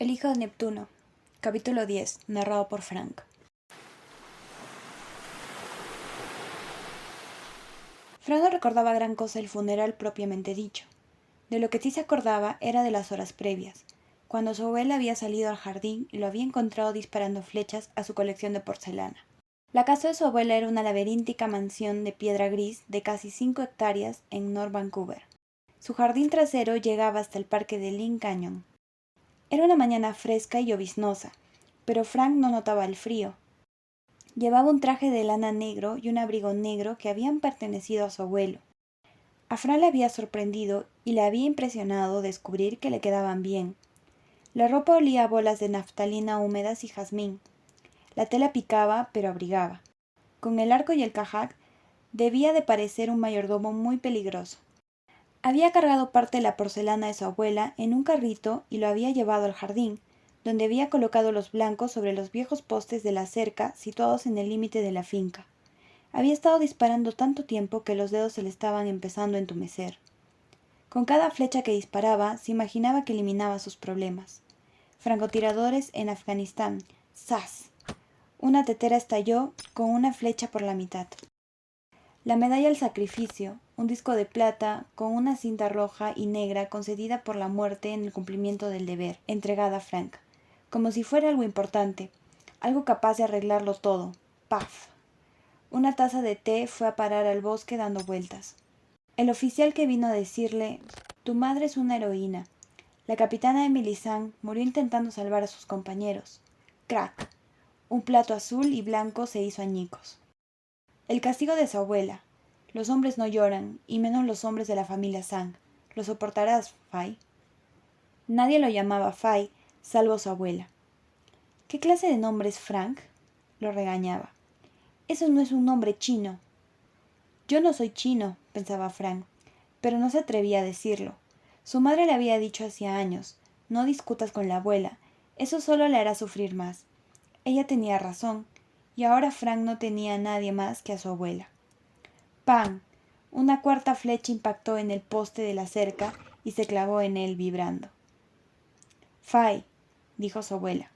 El hijo de Neptuno, capítulo 10, narrado por Frank. Frank no recordaba gran cosa del funeral propiamente dicho. De lo que sí se acordaba era de las horas previas, cuando su abuela había salido al jardín y lo había encontrado disparando flechas a su colección de porcelana. La casa de su abuela era una laberíntica mansión de piedra gris de casi 5 hectáreas en North Vancouver. Su jardín trasero llegaba hasta el parque de Lynn Canyon. Era una mañana fresca y lloviznosa, pero Frank no notaba el frío. Llevaba un traje de lana negro y un abrigo negro que habían pertenecido a su abuelo. A Frank le había sorprendido y le había impresionado descubrir que le quedaban bien. La ropa olía a bolas de naftalina húmedas y jazmín. La tela picaba, pero abrigaba. Con el arco y el cajat, debía de parecer un mayordomo muy peligroso. Había cargado parte de la porcelana de su abuela en un carrito y lo había llevado al jardín, donde había colocado los blancos sobre los viejos postes de la cerca situados en el límite de la finca. Había estado disparando tanto tiempo que los dedos se le estaban empezando a entumecer. Con cada flecha que disparaba, se imaginaba que eliminaba sus problemas. Francotiradores en Afganistán. ¡Zas! Una tetera estalló con una flecha por la mitad. La medalla al sacrificio, un disco de plata con una cinta roja y negra concedida por la muerte en el cumplimiento del deber, entregada a Frank, como si fuera algo importante, algo capaz de arreglarlo todo. ¡Paf! Una taza de té fue a parar al bosque dando vueltas. El oficial que vino a decirle: «Tu madre es una heroína». La capitana Emily Sang murió intentando salvar a sus compañeros. ¡Crack! Un plato azul y blanco se hizo añicos. El castigo de su abuela. Los hombres no lloran, y menos los hombres de la familia Sang. ¿Lo soportarás, Fay? Nadie lo llamaba Fay, salvo su abuela. ¿Qué clase de nombre es Frank? Lo regañaba. Eso no es un nombre chino. Yo no soy chino, pensaba Frank, pero no se atrevía a decirlo. Su madre le había dicho hacía años: no discutas con la abuela, eso solo le hará sufrir más. Ella tenía razón, y ahora Frank no tenía a nadie más que a su abuela. ¡Pam! Una cuarta flecha impactó en el poste de la cerca y se clavó en él vibrando. «Fay», dijo su abuela.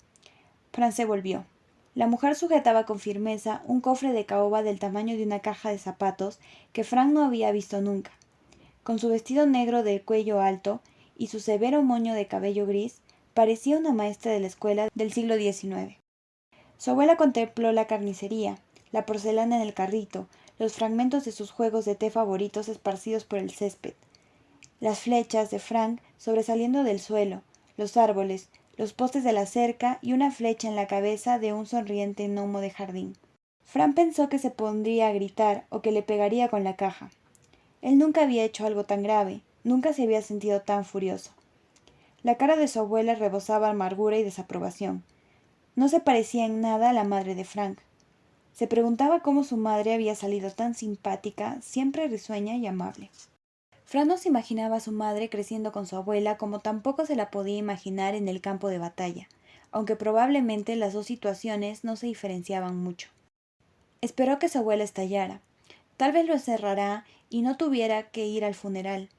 Frank se volvió. La mujer sujetaba con firmeza un cofre de caoba del tamaño de una caja de zapatos que Frank no había visto nunca. Con su vestido negro de cuello alto y su severo moño de cabello gris, parecía una maestra de la escuela del siglo XIX. Su abuela contempló la carnicería, la porcelana en el carrito, los fragmentos de sus juegos de té favoritos esparcidos por el césped, las flechas de Frank sobresaliendo del suelo, los árboles, los postes de la cerca y una flecha en la cabeza de un sonriente gnomo de jardín. Frank pensó que se pondría a gritar o que le pegaría con la caja. Él nunca había hecho algo tan grave, nunca se había sentido tan furioso. La cara de su abuela rebosaba amargura y desaprobación. No se parecía en nada a la madre de Frank. Se preguntaba cómo su madre había salido tan simpática, siempre risueña y amable. Frank no se imaginaba a su madre creciendo con su abuela, como tampoco se la podía imaginar en el campo de batalla, aunque probablemente las dos situaciones no se diferenciaban mucho. Esperó que su abuela estallara. Tal vez lo encerrará y no tuviera que ir al funeral.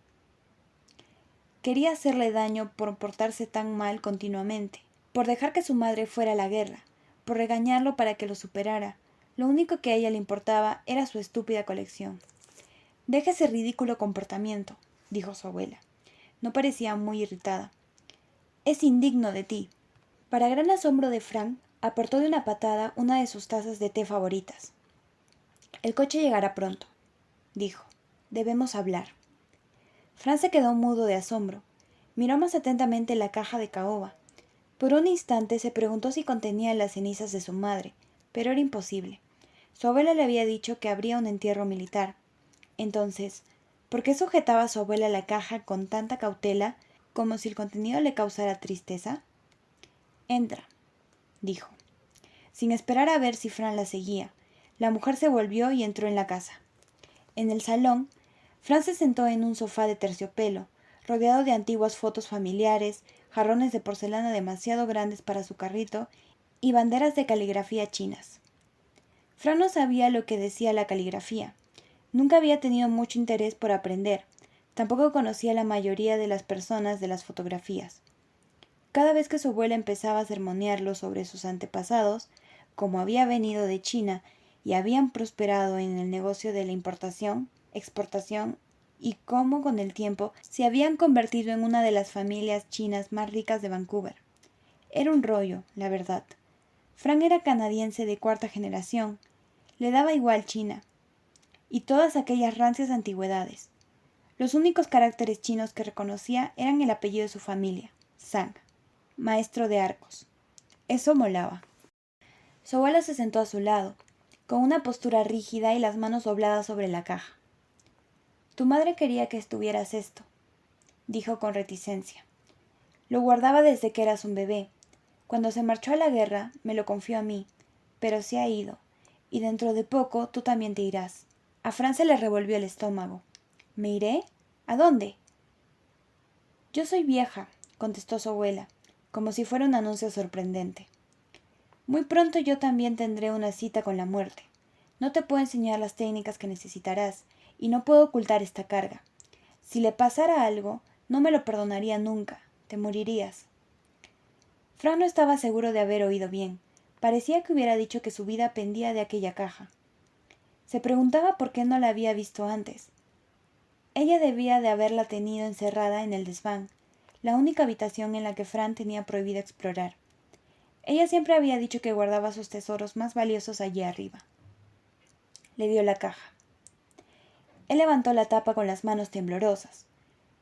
Quería hacerle daño por portarse tan mal continuamente, por dejar que su madre fuera a la guerra, por regañarlo para que lo superara. Lo único que a ella le importaba era su estúpida colección. «Deja ese ridículo comportamiento», dijo su abuela. No parecía muy irritada. «Es indigno de ti». Para gran asombro de Frank, apartó de una patada una de sus tazas de té favoritas. «El coche llegará pronto», dijo. «Debemos hablar». Frank se quedó mudo de asombro. Miró más atentamente la caja de caoba. Por un instante se preguntó si contenía las cenizas de su madre, pero era imposible. Su abuela le había dicho que habría un entierro militar. Entonces, ¿por qué sujetaba a su abuela la caja con tanta cautela, como si el contenido le causara tristeza? «Entra», dijo, sin esperar a ver si Frank la seguía. La mujer se volvió y entró en la casa. En el salón, Frank se sentó en un sofá de terciopelo, rodeado de antiguas fotos familiares, jarrones de porcelana demasiado grandes para su carrito y banderas de caligrafía chinas. Frank no sabía lo que decía la caligrafía. Nunca había tenido mucho interés por aprender. Tampoco conocía la mayoría de las personas de las fotografías. cada vez que su abuela empezaba a sermonearlo sobre sus antepasados, como había venido de China y habían prosperado en el negocio de la importación, exportación y cómo con el tiempo se habían convertido en una de las familias chinas más ricas de Vancouver. Era un rollo, la verdad. Frank era canadiense de cuarta generación. Le daba igual China y todas aquellas rancias antigüedades. Los únicos caracteres chinos que reconocía eran el apellido de su familia, Zhang, maestro de arcos. Eso molaba. Su abuelo se sentó a su lado, con una postura rígida y las manos dobladas sobre la caja. Tu madre quería que estuvieras esto, dijo con reticencia. Lo guardaba desde que eras un bebé. Cuando se marchó a la guerra, me lo confió a mí, pero se ha ido, y dentro de poco tú también te irás. A Fran se le revolvió el estómago. ¿Me iré? ¿A dónde? Yo soy vieja, contestó su abuela, como si fuera un anuncio sorprendente. Muy pronto yo también tendré una cita con la muerte. No te puedo enseñar las técnicas que necesitarás, y no puedo ocultar esta carga. Si le pasara algo, no me lo perdonaría nunca. Te morirías. Fran no estaba seguro de haber oído bien. Parecía que hubiera dicho que su vida pendía de aquella caja. Se preguntaba por qué no la había visto antes. Ella debía de haberla tenido encerrada en el desván, la única habitación en la que Fran tenía prohibido explorar. Ella siempre había dicho que guardaba sus tesoros más valiosos allí arriba. Le dio la caja. Él levantó la tapa con las manos temblorosas.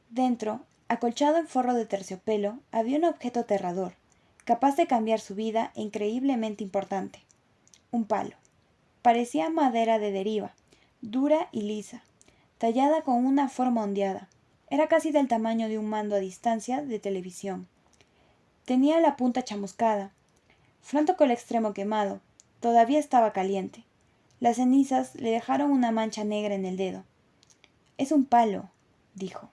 Dentro, acolchado en forro de terciopelo, había un objeto aterrador, capaz de cambiar su vida e increíblemente importante. Un palo. Parecía madera de deriva, dura y lisa, tallada con una forma ondeada. Era casi del tamaño de un mando a distancia de televisión. Tenía la punta chamuscada. Fran tocó el extremo quemado. Todavía estaba caliente. Las cenizas le dejaron una mancha negra en el dedo. Es un palo, dijo.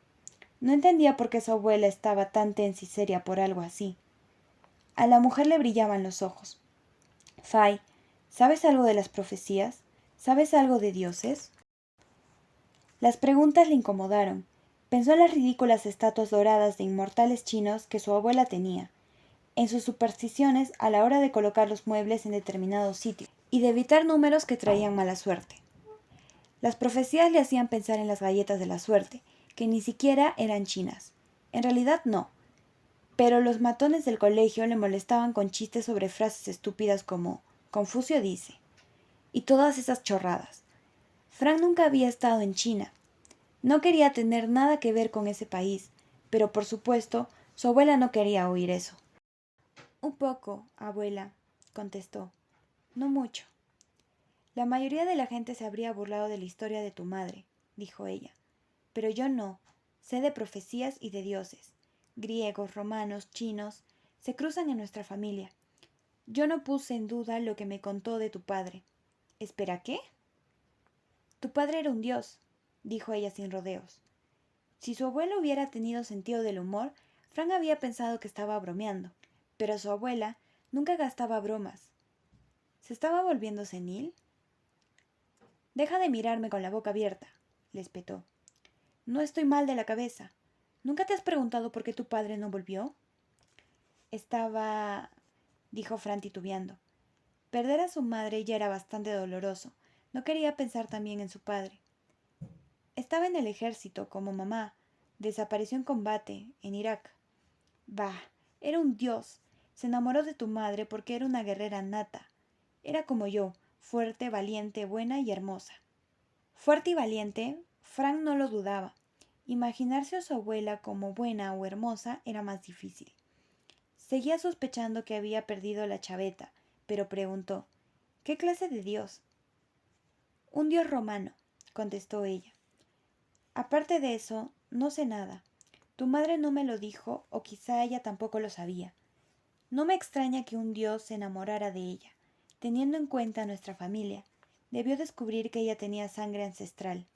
No entendía por qué su abuela estaba tan tensa y seria por algo así. A la mujer le brillaban los ojos. Fay, ¿sabes algo de las profecías? ¿Sabes algo de dioses? Las preguntas le incomodaron. Pensó en las ridículas estatuas doradas de inmortales chinos que su abuela tenía, en sus supersticiones a la hora de colocar los muebles en determinado sitio, y de evitar números que traían mala suerte. Las profecías le hacían pensar en las galletas de la suerte, que ni siquiera eran chinas. En realidad no. Pero los matones del colegio le molestaban con chistes sobre frases estúpidas como Confucio dice, y todas esas chorradas. Frank nunca había estado en China. No quería tener nada que ver con ese país, pero por supuesto, su abuela no quería oír eso. Un poco, abuela, contestó. No mucho. La mayoría de la gente se habría burlado de la historia de tu madre, dijo ella. Pero yo no. Sé de profecías y de dioses. Griegos, romanos, chinos, se cruzan en nuestra familia. Yo no puse en duda lo que me contó de tu padre. ¿Espera qué? Tu padre era un dios, dijo ella sin rodeos. Si su abuelo hubiera tenido sentido del humor, Frank había pensado que estaba bromeando, pero su abuela nunca gastaba bromas. ¿Se estaba volviendo senil? Deja de mirarme con la boca abierta, le espetó. No estoy mal de la cabeza. ¿Nunca te has preguntado por qué tu padre no volvió? Estaba... dijo Fran titubeando. Perder a su madre ya era bastante doloroso. No quería pensar también en su padre. Estaba en el ejército, como mamá. Desapareció en combate, en Irak. Bah, era un dios. Se enamoró de tu madre porque era una guerrera nata. Era como yo, fuerte, valiente, buena y hermosa. Fuerte y valiente, Frank no lo dudaba. Imaginarse a su abuela como buena o hermosa era más difícil. Seguía sospechando que había perdido la chaveta, pero preguntó, ¿qué clase de dios? Un dios romano, contestó ella. Aparte de eso, no sé nada. Tu madre no me lo dijo, o quizá ella tampoco lo sabía. No me extraña que un dios se enamorara de ella. Teniendo en cuenta nuestra familia, debió descubrir que ella tenía sangre ancestral.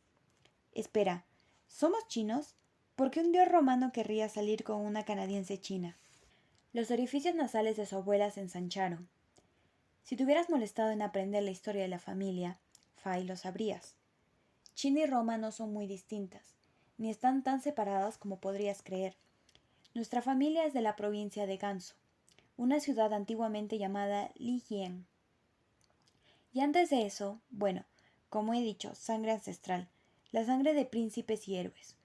Espera, ¿somos chinos? ¿Por qué un dios romano querría salir con una canadiense china? Los orificios nasales de su abuela se ensancharon. Si te hubieras molestado en aprender la historia de la familia, Fay, lo sabrías. China y Roma no son muy distintas, ni están tan separadas como podrías creer. Nuestra familia es de la provincia de Gansu, una ciudad antiguamente llamada Lijiang. Y antes de eso, bueno, como he dicho, sangre ancestral, la sangre de príncipes y héroes.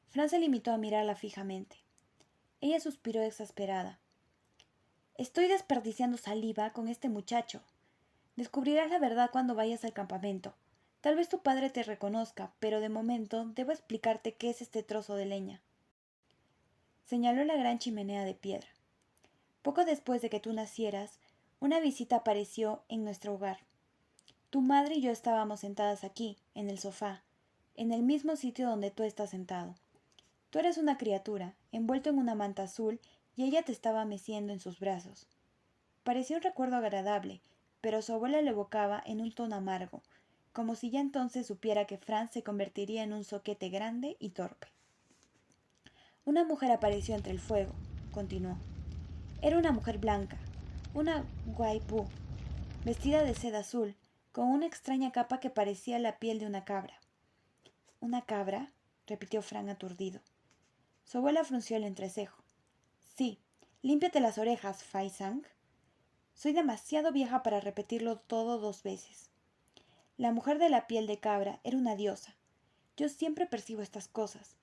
Fran se limitó a mirarla fijamente. Ella suspiró exasperada. Estoy desperdiciando saliva con este muchacho. Descubrirás la verdad cuando vayas al campamento. Tal vez tu padre te reconozca, pero de momento debo explicarte qué es este trozo de leña. Señaló la gran chimenea de piedra. Poco después de que tú nacieras, una visita apareció en nuestro hogar. Tu madre y yo estábamos sentadas aquí, en el sofá, en el mismo sitio donde tú estás sentado. Tú eres una criatura, envuelto en una manta azul, y ella te estaba meciendo en sus brazos. Parecía un recuerdo agradable, pero su abuela lo evocaba en un tono amargo, como si ya entonces supiera que Franz se convertiría en un zoquete grande y torpe. Una mujer apareció entre el fuego, continuó. Era una mujer blanca, una guaipú, vestida de seda azul, con una extraña capa que parecía la piel de una cabra. ¿Una cabra?, repitió Fran aturdido. Su abuela frunció el entrecejo. Sí, límpiate las orejas, Fai Sang. Soy demasiado vieja para repetirlo todo 2 veces. La mujer de la piel de cabra era una diosa. Yo siempre percibo estas cosas.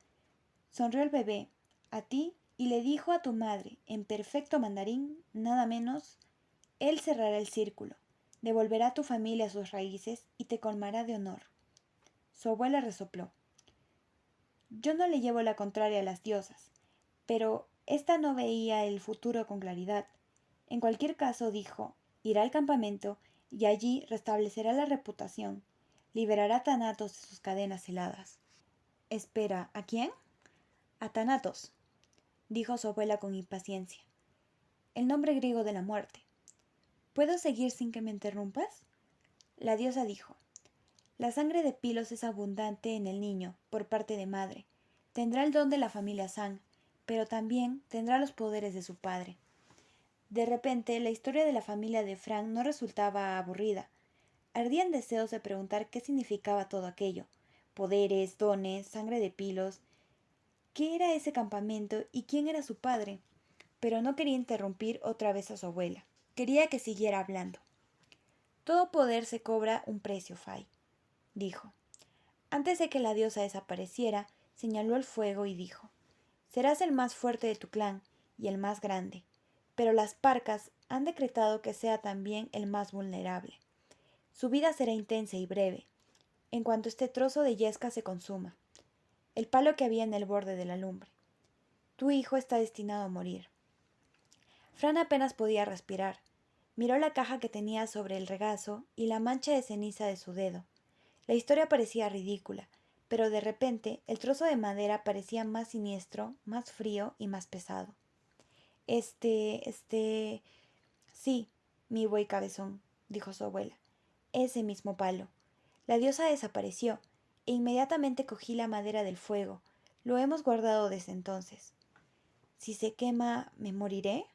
Sonrió el bebé, a ti, y le dijo a tu madre, en perfecto mandarín, nada menos, él cerrará el círculo, devolverá a tu familia sus raíces y te colmará de honor. Su abuela resopló. Yo no le llevo la contraria a las diosas, pero ésta no veía el futuro con claridad. En cualquier caso, dijo, irá al campamento y allí restablecerá la reputación, liberará a Thanatos de sus cadenas heladas. Espera, ¿a quién? A Thanatos, dijo su abuela con impaciencia. El nombre griego de la muerte. ¿Puedo seguir sin que me interrumpas? La diosa dijo, la sangre de Pilos es abundante en el niño, por parte de madre. Tendrá el don de la familia Sang, pero también tendrá los poderes de su padre. De repente, la historia de la familia de Frank no resultaba aburrida. Ardía en deseos de preguntar qué significaba todo aquello. Poderes, dones, sangre de Pilos. ¿Qué era ese campamento y quién era su padre? Pero no quería interrumpir otra vez a su abuela. Quería que siguiera hablando. Todo poder se cobra un precio, Fai, dijo. Antes de que la diosa desapareciera, señaló el fuego y dijo, serás el más fuerte de tu clan y el más grande, pero las parcas han decretado que sea también el más vulnerable. Su vida será intensa y breve, en cuanto este trozo de yesca se consuma, el palo que había en el borde de la lumbre. Tu hijo está destinado a morir. Fran apenas podía respirar. Miró la caja que tenía sobre el regazo y la mancha de ceniza de su dedo. La historia parecía ridícula, pero de repente el trozo de madera parecía más siniestro, más frío y más pesado. Sí, mi buey cabezón, dijo su abuela. Ese mismo palo. La diosa desapareció, e inmediatamente cogí la madera del fuego. Lo hemos guardado desde entonces. Si se quema, ¿me moriré?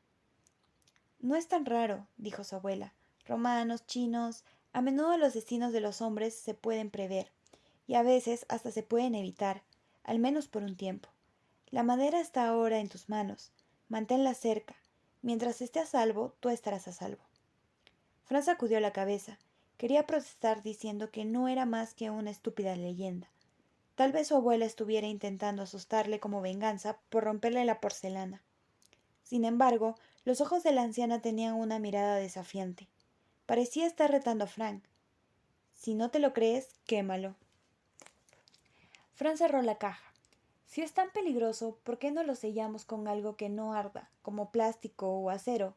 No es tan raro, dijo su abuela. Romanos, chinos, a menudo los destinos de los hombres se pueden prever, y a veces hasta se pueden evitar, al menos por un tiempo. La madera está ahora en tus manos. Manténla cerca. Mientras esté a salvo, tú estarás a salvo. Fran sacudió la cabeza. Quería protestar diciendo que no era más que una estúpida leyenda. Tal vez su abuela estuviera intentando asustarle como venganza por romperle la porcelana. Sin embargo, los ojos de la anciana tenían una mirada desafiante. Parecía estar retando a Frank. Si no te lo crees, quémalo. Fran cerró la caja. Si es tan peligroso, ¿por qué no lo sellamos con algo que no arda, como plástico o acero?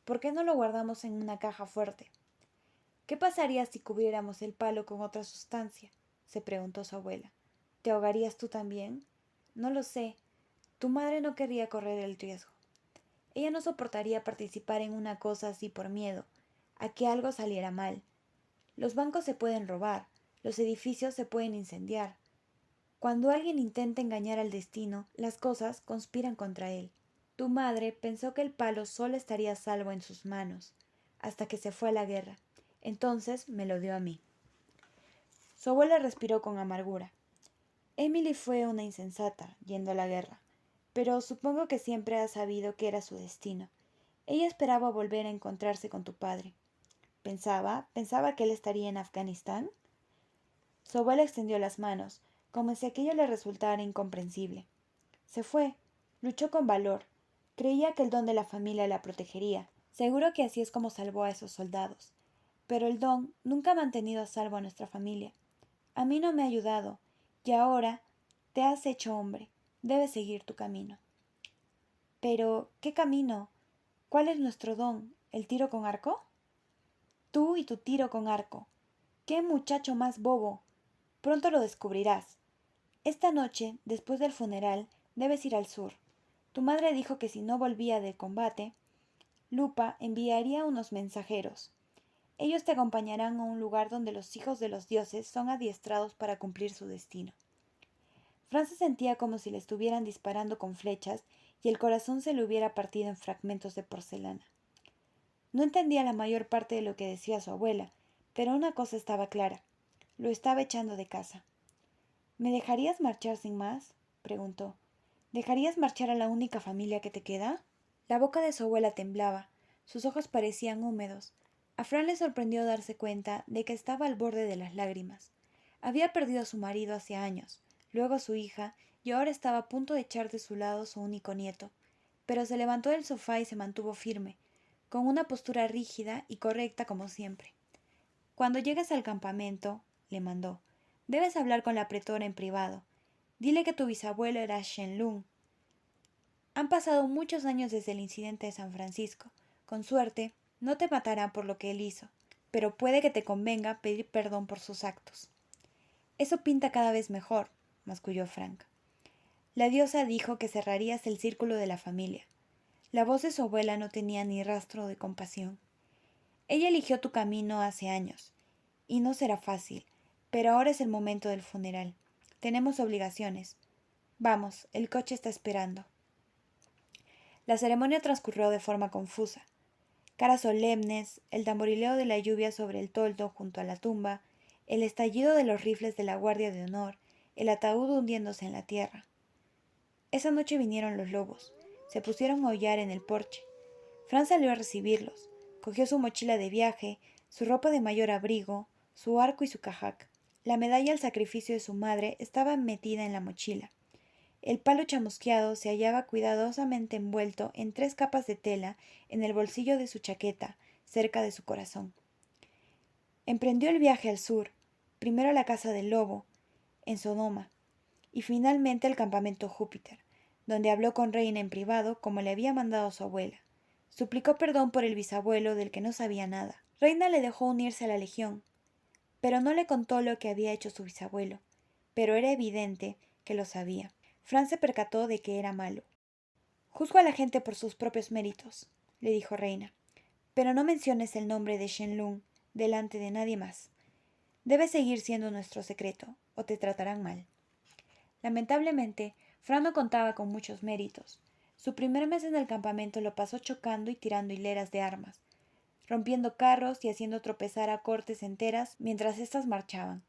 ¿Por qué no lo guardamos en una caja fuerte? ¿Qué pasaría si cubriéramos el palo con otra sustancia? Se preguntó su abuela. ¿Te ahogarías tú también? No lo sé. Tu madre no querría correr el riesgo. Ella no soportaría participar en una cosa así por miedo, a que algo saliera mal. Los bancos se pueden robar, los edificios se pueden incendiar. Cuando alguien intenta engañar al destino, las cosas conspiran contra él. Tu madre pensó que el palo solo estaría a salvo en sus manos, hasta que se fue a la guerra. Entonces me lo dio a mí. Su abuela respiró con amargura. Emily fue una insensata, yendo a la guerra. pero supongo que siempre has sabido que era su destino. Ella esperaba volver a encontrarse con tu padre. Pensaba que él estaría en Afganistán. Su abuela extendió las manos, como si aquello le resultara incomprensible. Se fue. Luchó con valor. Creía que el don de la familia la protegería. Seguro que así es como salvó a esos soldados. Pero el don nunca ha mantenido a salvo a nuestra familia. A mí no me ha ayudado, y ahora te has hecho hombre. Debes seguir tu camino. Pero, ¿qué camino? ¿Cuál es nuestro don? ¿El tiro con arco? Tú y tu tiro con arco. ¡Qué muchacho más bobo! Pronto lo descubrirás. Esta noche, después del funeral, debes ir al sur. Tu madre dijo que si no volvía del combate, Lupa enviaría unos mensajeros. Ellos te acompañarán a un lugar donde los hijos de los dioses son adiestrados para cumplir su destino. Fran se sentía como si le estuvieran disparando con flechas y el corazón se le hubiera partido en fragmentos de porcelana. No entendía la mayor parte de lo que decía su abuela, pero una cosa estaba clara: lo estaba echando de casa. ¿Me dejarías marchar sin más?, preguntó. ¿Dejarías marchar a la única familia que te queda? La boca de su abuela temblaba, sus ojos parecían húmedos. A Fran le sorprendió darse cuenta de que estaba al borde de las lágrimas. Había perdido a su marido hace años, luego a su hija, y ahora estaba a punto de echar de su lado su único nieto. Pero se levantó del sofá y se mantuvo firme, con una postura rígida y correcta como siempre. Cuando llegues al campamento, le mandó, debes hablar con la pretora en privado. Dile que tu bisabuelo era Shenlong. Han pasado muchos años desde el incidente de San Francisco. Con suerte, no te matarán por lo que él hizo, pero puede que te convenga pedir perdón por sus actos. Eso pinta cada vez mejor, masculló Frank. La diosa dijo que cerrarías el círculo de la familia. La voz de su abuela no tenía ni rastro de compasión. Ella eligió tu camino hace años, y no será fácil, pero ahora es el momento del funeral. Tenemos obligaciones. Vamos, el coche está esperando. La ceremonia transcurrió de forma confusa. Caras solemnes, el tamborileo de la lluvia sobre el toldo junto a la tumba, el estallido de los rifles de la Guardia de Honor, el ataúd hundiéndose en la tierra. Esa noche vinieron los lobos. Se pusieron a aullar en el porche. Fran salió a recibirlos. Cogió su mochila de viaje, su ropa de mayor abrigo, su arco y su cajac. La medalla al sacrificio de su madre estaba metida en la mochila. El palo chamusqueado se hallaba cuidadosamente envuelto en 3 capas de tela en el bolsillo de su chaqueta, cerca de su corazón. Emprendió el viaje al sur, primero a la casa del lobo, en Sodoma, y finalmente al campamento Júpiter, donde habló con Reina en privado como le había mandado su abuela. Suplicó perdón por el bisabuelo del que no sabía nada. Reina le dejó unirse a la legión, pero no le contó lo que había hecho su bisabuelo, pero era evidente que lo sabía. Fran se percató de que era malo. Juzgo a la gente por sus propios méritos, le dijo Reina, pero no menciones el nombre de Shenlong delante de nadie más. Debe seguir siendo nuestro secreto, o te tratarán mal. Lamentablemente, Fran no contaba con muchos méritos. Su primer mes en el campamento lo pasó chocando y tirando hileras de armas, rompiendo carros y haciendo tropezar a cortes enteras mientras éstas marchaban.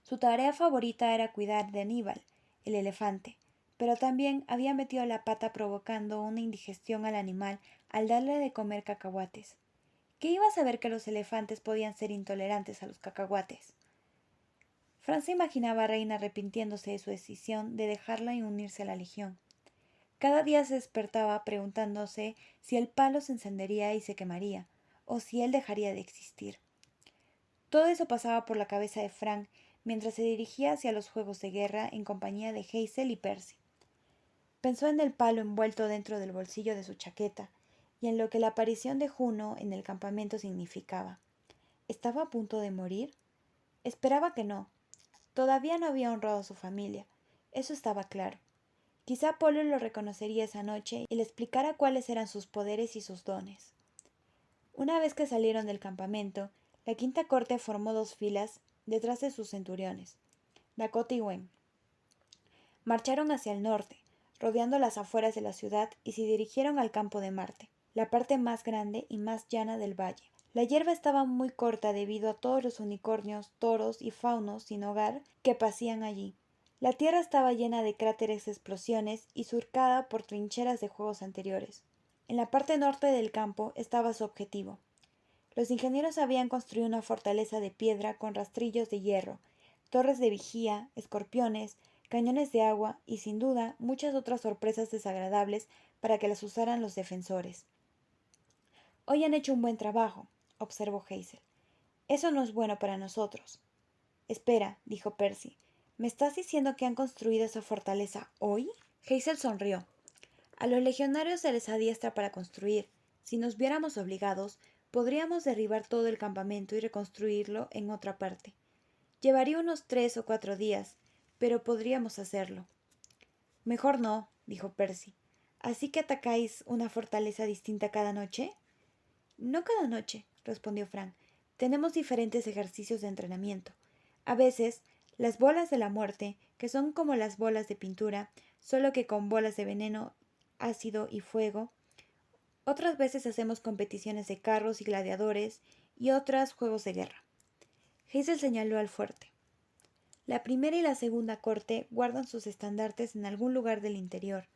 Su tarea favorita era cuidar de Aníbal, el elefante, pero también había metido la pata provocando una indigestión al animal al darle de comer cacahuates. ¿Qué iba a saber que los elefantes podían ser intolerantes a los cacahuates? Fran se imaginaba a Reina arrepintiéndose de su decisión de dejarla y unirse a la legión. Cada día se despertaba preguntándose si el palo se encendería y se quemaría, o si él dejaría de existir. Todo eso pasaba por la cabeza de Frank mientras se dirigía hacia los juegos de guerra en compañía de Hazel y Percy. Pensó en el palo envuelto dentro del bolsillo de su chaqueta y en lo que la aparición de Juno en el campamento significaba. ¿Estaba a punto de morir? Esperaba que no. Todavía no había honrado a su familia. Eso estaba claro. Quizá Apolo lo reconocería esa noche y le explicara cuáles eran sus poderes y sus dones. Una vez que salieron del campamento, la quinta corte formó 2 filas detrás de sus centuriones, Dakota y Wen. Marcharon hacia el norte, rodeando las afueras de la ciudad, y se dirigieron al campo de Marte, la parte más grande y más llana del valle. La hierba estaba muy corta debido a todos los unicornios, toros y faunos sin hogar que pasían allí. La tierra estaba llena de cráteres de explosiones y surcada por trincheras de juegos anteriores. En la parte norte del campo estaba su objetivo. Los ingenieros habían construido una fortaleza de piedra con rastrillos de hierro, torres de vigía, escorpiones, cañones de agua y, sin duda, muchas otras sorpresas desagradables para que las usaran los defensores. Hoy han hecho un buen trabajo, observó Hazel. Eso no es bueno para nosotros. Espera, dijo Percy. ¿Me estás diciendo que han construido esa fortaleza hoy? Hazel sonrió. A los legionarios se les adiestra para construir. Si nos viéramos obligados, podríamos derribar todo el campamento y reconstruirlo en otra parte. Llevaría unos 3 o 4 días, pero podríamos hacerlo. Mejor no, dijo Percy. ¿Así que atacáis una fortaleza distinta cada noche? No cada noche, respondió Frank. Tenemos diferentes ejercicios de entrenamiento. A veces, las bolas de la muerte, que son como las bolas de pintura, solo que con bolas de veneno, ácido y fuego. Otras veces hacemos competiciones de carros y gladiadores y otras juegos de guerra. Hazel señaló al fuerte. La primera y la segunda corte guardan sus estandartes en algún lugar del interior.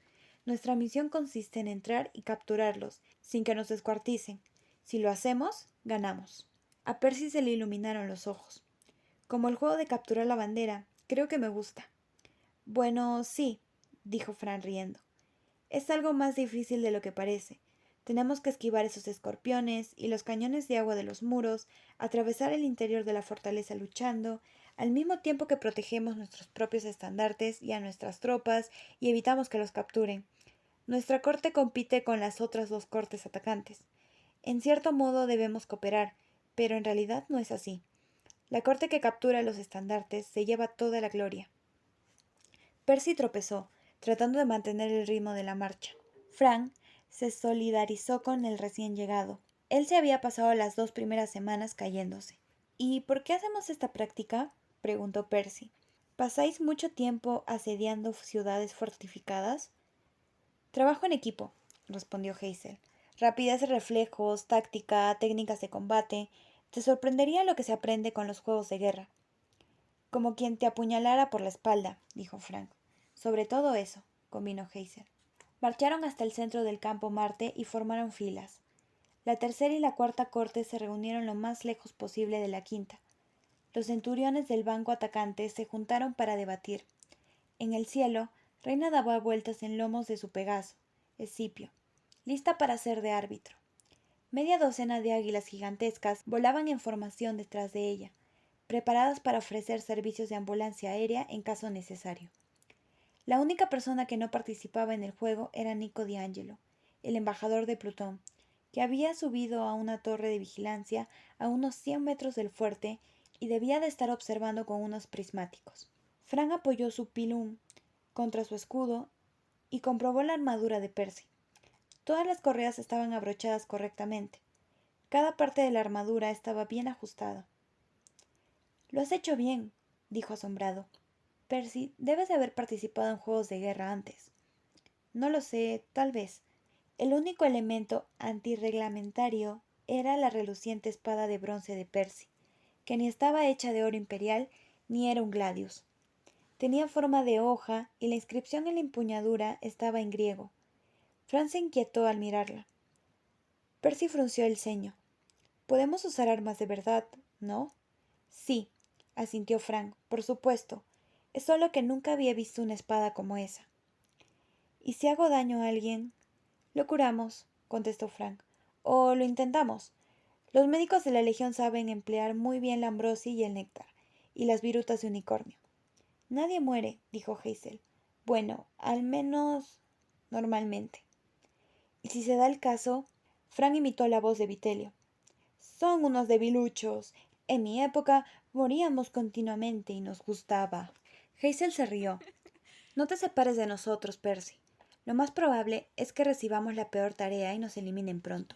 Nuestra misión consiste en entrar y capturarlos, sin que nos descuarticen. Si lo hacemos, ganamos. A Percy se le iluminaron los ojos. Como el juego de capturar la bandera, creo que me gusta. Bueno, sí, dijo Fran riendo. Es algo más difícil de lo que parece. Tenemos que esquivar esos escorpiones y los cañones de agua de los muros, atravesar el interior de la fortaleza luchando, al mismo tiempo que protegemos nuestros propios estandartes y a nuestras tropas y evitamos que los capturen. Nuestra corte compite con las otras 2 cortes atacantes. En cierto modo debemos cooperar, pero en realidad no es así. La corte que captura los estandartes se lleva toda la gloria. Percy tropezó, tratando de mantener el ritmo de la marcha. Frank se solidarizó con el recién llegado. Él se había pasado las 2 primeras semanas cayéndose. ¿Y por qué hacemos esta práctica? Preguntó Percy. ¿Pasáis mucho tiempo asediando ciudades fortificadas? Trabajo en equipo, respondió Hazel. Rapidez de reflejos, táctica, técnicas de combate. Te sorprendería lo que se aprende con los juegos de guerra. Como quien te apuñalara por la espalda, dijo Frank. Sobre todo eso, convino Hazel. Marcharon hasta el centro del campo Marte y formaron filas. La tercera y la cuarta corte se reunieron lo más lejos posible de la quinta. Los centuriones del banco atacante se juntaron para debatir. En el cielo, Reina daba vueltas en lomos de su Pegaso, Escipio, lista para ser de árbitro. Media docena de águilas gigantescas volaban en formación detrás de ella, preparadas para ofrecer servicios de ambulancia aérea en caso necesario. La única persona que no participaba en el juego era Nico D'Angelo, el embajador de Plutón, que había subido a una torre de vigilancia a unos 100 metros del fuerte y debía de estar observando con unos prismáticos. Fran apoyó su pilum contra su escudo y comprobó la armadura de Percy. Todas las correas estaban abrochadas correctamente. Cada parte de la armadura estaba bien ajustada. Lo has hecho bien, dijo asombrado. Percy, debes de haber participado en juegos de guerra antes. No lo sé, tal vez. El único elemento antirreglamentario era la reluciente espada de bronce de Percy, que ni estaba hecha de oro imperial ni era un gladius. Tenía forma de hoja y la inscripción en la empuñadura estaba en griego. Fran se inquietó al mirarla. Percy frunció el ceño. Podemos usar armas de verdad, ¿no? Sí, asintió Frank, por supuesto. Es solo que nunca había visto una espada como esa. ¿Y si hago daño a alguien? Lo curamos, contestó Frank. O lo intentamos. Los médicos de la Legión saben emplear muy bien la ambrosia y el néctar, y las virutas de unicornio. Nadie muere, dijo Hazel. Bueno, al menos normalmente. Y si se da el caso, Frank imitó la voz de Vitelio. Son unos debiluchos. En mi época moríamos continuamente y nos gustaba. Hazel se rió. No te separes de nosotros, Percy. Lo más probable es que recibamos la peor tarea y nos eliminen pronto.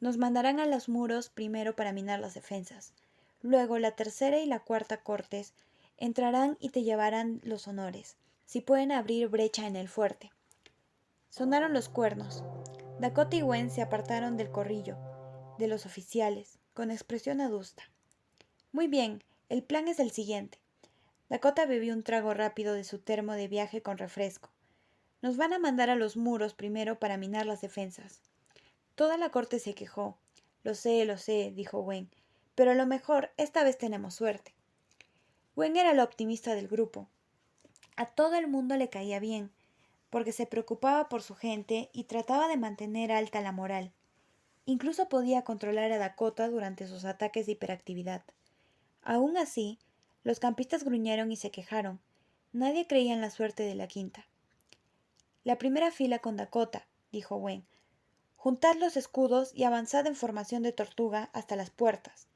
Nos mandarán a los muros primero para minar las defensas. Luego la tercera y la cuarta cortes entrarán y te llevarán los honores, si pueden abrir brecha en el fuerte. Sonaron los cuernos. Dakota y Gwen se apartaron del corrillo, de los oficiales, con expresión adusta. Muy bien, el plan es el siguiente. Dakota bebió un trago rápido de su termo de viaje con refresco. Nos van a mandar a los muros primero para minar las defensas. Toda la corte se quejó. Lo sé, dijo Gwen, pero a lo mejor esta vez tenemos suerte. Gwen era la optimista del grupo. A todo el mundo le caía bien, porque se preocupaba por su gente y trataba de mantener alta la moral. Incluso podía controlar a Dakota durante sus ataques de hiperactividad. Aún así, los campistas gruñeron y se quejaron. Nadie creía en la suerte de la quinta. La primera fila con Dakota, dijo Gwen. Juntad los escudos y avanzad en formación de tortuga hasta las puertas.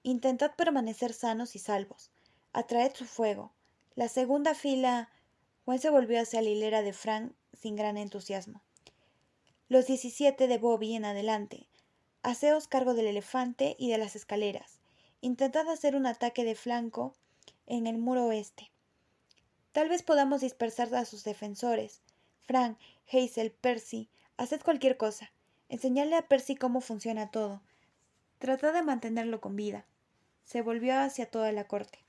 Intentad permanecer sanos y salvos. Atraed su fuego. La segunda fila... Gwen se volvió hacia la hilera de Frank sin gran entusiasmo. Los 17 de Bobby en adelante. Haceos cargo del elefante y de las escaleras. Intentad hacer un ataque de flanco en el muro oeste. Tal vez podamos dispersar a sus defensores. Frank, Hazel, Percy, haced cualquier cosa. Enseñadle a Percy cómo funciona todo. Tratad de mantenerlo con vida. Se volvió hacia toda la corte.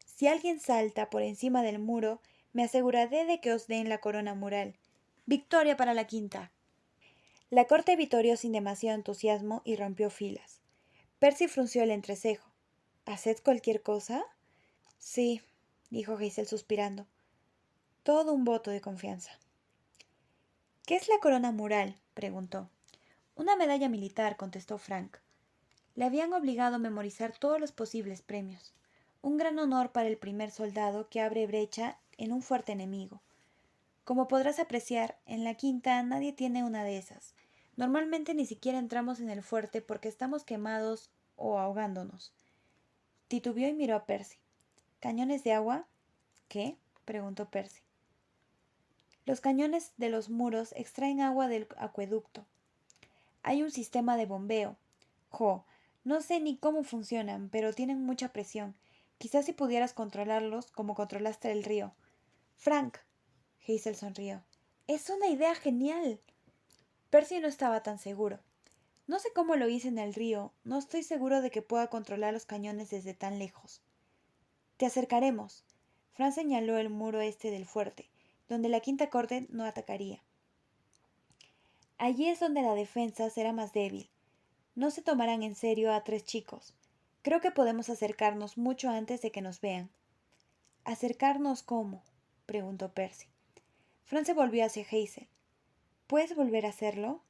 Si alguien salta por encima del muro, me aseguraré de que os den la corona mural. ¡Victoria para la quinta! La corte vitorió sin demasiado entusiasmo y rompió filas. Percy frunció el entrecejo. ¿Haced cualquier cosa? Sí, dijo Hazel suspirando. Todo un voto de confianza. ¿Qué es la corona mural? Preguntó. Una medalla militar, contestó Frank. Le habían obligado a memorizar todos los posibles premios. Un gran honor para el primer soldado que abre brecha en un fuerte enemigo. Como podrás apreciar, en la quinta nadie tiene una de esas. Normalmente ni siquiera entramos en el fuerte porque estamos quemados o ahogándonos. Titubeó y miró a Percy. ¿Cañones de agua? ¿Qué? Preguntó Percy. Los cañones de los muros extraen agua del acueducto. Hay un sistema de bombeo. No sé ni cómo funcionan, pero tienen mucha presión. Quizás si pudieras controlarlos como controlaste el río. Frank, Hazel sonrió. Es una idea genial. Percy no estaba tan seguro. No sé cómo lo hice en el río. No estoy seguro de que pueda controlar los cañones desde tan lejos. Te acercaremos. Frank señaló el muro este del fuerte, donde la quinta corte no atacaría. Allí es donde la defensa será más débil. No se tomarán en serio a 3 chicos. Creo que podemos acercarnos mucho antes de que nos vean. ¿Acercarnos cómo? Preguntó Percy. Frank se volvió hacia Hazel. ¿Puedes volver a hacerlo?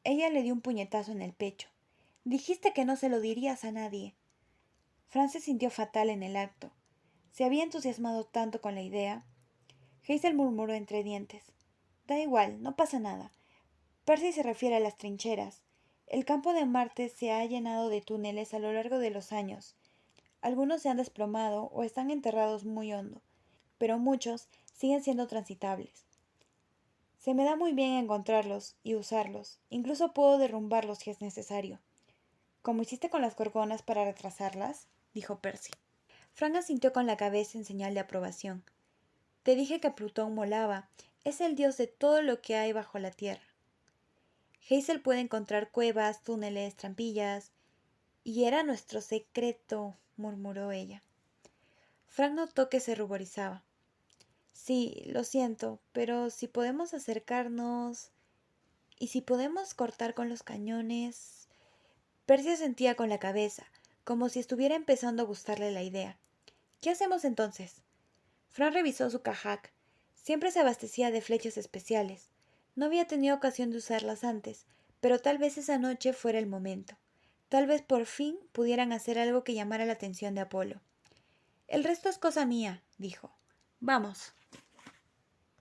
Ella le dio un puñetazo en el pecho. Dijiste que no se lo dirías a nadie. Frank se sintió fatal en el acto. Se había entusiasmado tanto con la idea. Hazel murmuró entre dientes. Da igual, no pasa nada. Percy se refiere a las trincheras. El campo de Marte se ha llenado de túneles a lo largo de los años. Algunos se han desplomado o están enterrados muy hondo, pero muchos siguen siendo transitables. Se me da muy bien encontrarlos y usarlos. Incluso puedo derrumbarlos si es necesario. ¿Como hiciste con las gorgonas para retrasarlas? Dijo Percy. Frank asintió con la cabeza en señal de aprobación. Te dije que Plutón molaba. Es el dios de todo lo que hay bajo la tierra. Hazel puede encontrar cuevas, túneles, trampillas. Y era nuestro secreto, murmuró ella. Frank notó que se ruborizaba. Sí, lo siento, pero si podemos acercarnos... ¿Y si podemos cortar con los cañones? Percy sentía con la cabeza, como si estuviera empezando a gustarle la idea. ¿Qué hacemos entonces? Frank revisó su cajac. Siempre se abastecía de flechas especiales. No había tenido ocasión de usarlas antes, pero tal vez esa noche fuera el momento. Tal vez por fin pudieran hacer algo que llamara la atención de Apolo. El resto es cosa mía, dijo. Vamos.